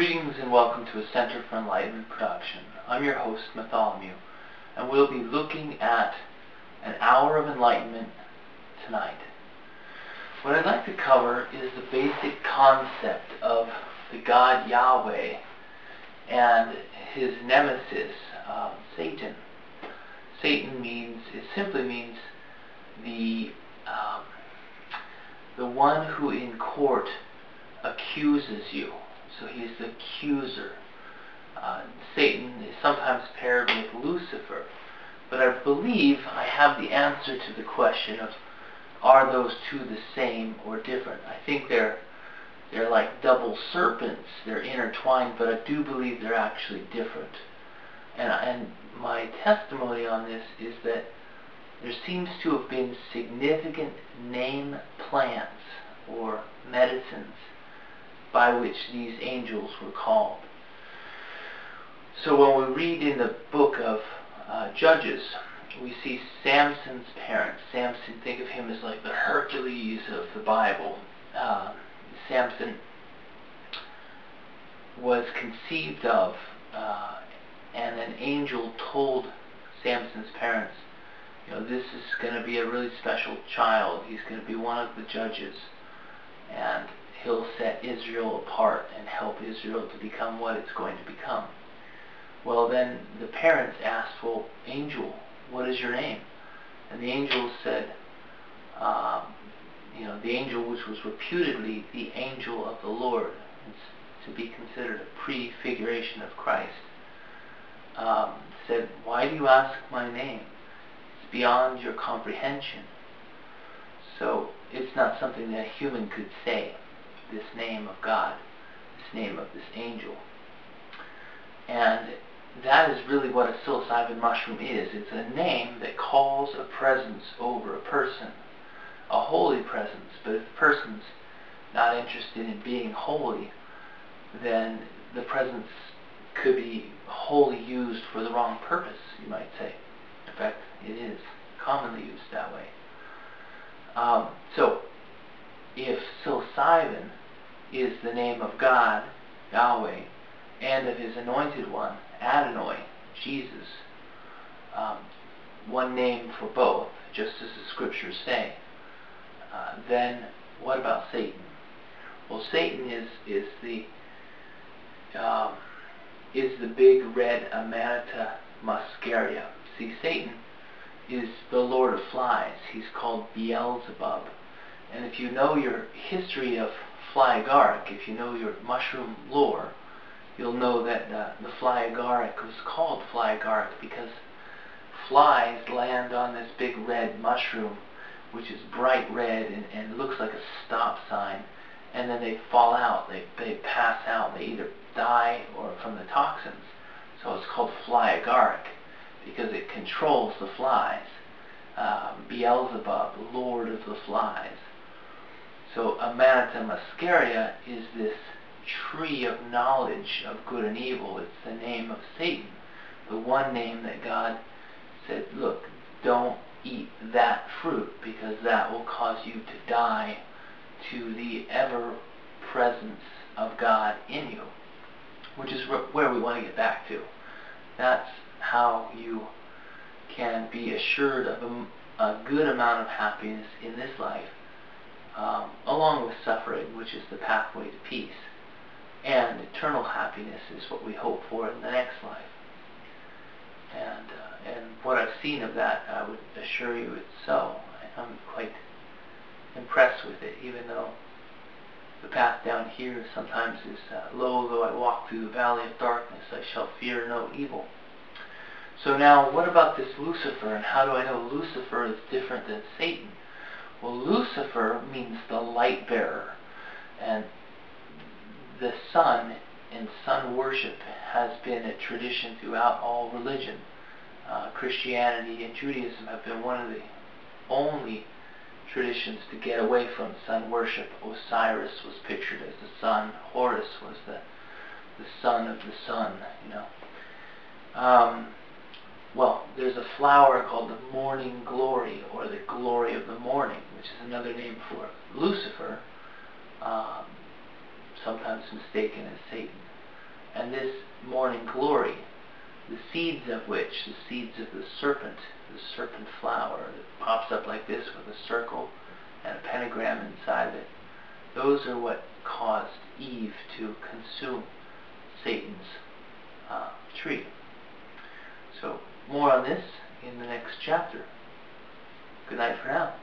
Greetings and welcome to a Center for Enlightenment production. I'm your host, Bartholomew, and we'll be looking at an hour of enlightenment tonight. What I'd like to cover is the basic concept of the God Yahweh and his nemesis, Satan. Satan simply means the one who in court accuses you. So he's the accuser. Satan is sometimes paired with Lucifer. But I believe I have the answer to the question of, are those two the same or different? I think they're like double serpents. They're intertwined, but I do believe they're actually different. And my testimony on this is that there seems to have been significant name plants or medicines by which these angels were called. So when we read in the book of Judges, we see Samson's parents. Samson, think of him as like the Hercules of the Bible. Samson was conceived of, and an angel told Samson's parents, this is going to be a really special child. He's going to be one of the judges, and he'll set Israel apart and help Israel to become what it's going to become. Well, then the parents asked, well, angel, what is your name? And the angel said, the angel which was reputedly the angel of the Lord, it's to be considered a prefiguration of Christ, said, why do you ask my name? It's beyond your comprehension. So it's not something that a human could say, this name of God, this name of this angel. And that is really what a psilocybin mushroom is. It's a name that calls a presence over a person, a holy presence. But if the person's not interested in being holy, then the presence could be wholly used for the wrong purpose, you might say. In fact, it is commonly used that way. So, if psilocybin is the name of God, Yahweh, and of his anointed one, Adonai, Jesus, one name for both, just as the scriptures say, then what about Satan? Well, Satan is the big red Amanita muscaria. See, Satan is the Lord of Flies. He's called Beelzebub. And if you know your history of fly agaric, if you know your mushroom lore, you'll know that the fly agaric was called fly agaric because flies land on this big red mushroom, which is bright red and looks like a stop sign, and then they fall out, they pass out, they either die or from the toxins. So it's called fly agaric because it controls the flies. Beelzebub, Lord of the Flies. So Amanita muscaria is this tree of knowledge of good and evil. It's the name of Satan, the one name that God said, look, don't eat that fruit because that will cause you to die to the ever presence of God in you, which is where we want to get back to. That's how you can be assured of a good amount of happiness in this life, along with suffering, which is the pathway to peace. And eternal happiness is what we hope for in the next life. And what I've seen of that, I would assure you it's so. I'm quite impressed with it, even though the path down here sometimes is, lo, though I walk through the valley of darkness, I shall fear no evil. So now, what about this Lucifer, and how do I know Lucifer is different than Satan? Well, Lucifer means the light bearer, and the sun and sun worship has been a tradition throughout all religion. Christianity and Judaism have been one of the only traditions to get away from sun worship. Osiris was pictured as the sun. Horus was the son of the sun, Well, there's a flower called the morning glory, or the glory of the morning, which is another name for Lucifer, sometimes mistaken as Satan. And this morning glory, the seeds of which, the seeds of the serpent flower that pops up like this with a circle and a pentagram inside of it, those are what caused Eve to consume Satan's tree. So more on this in the next chapter. Good night for now.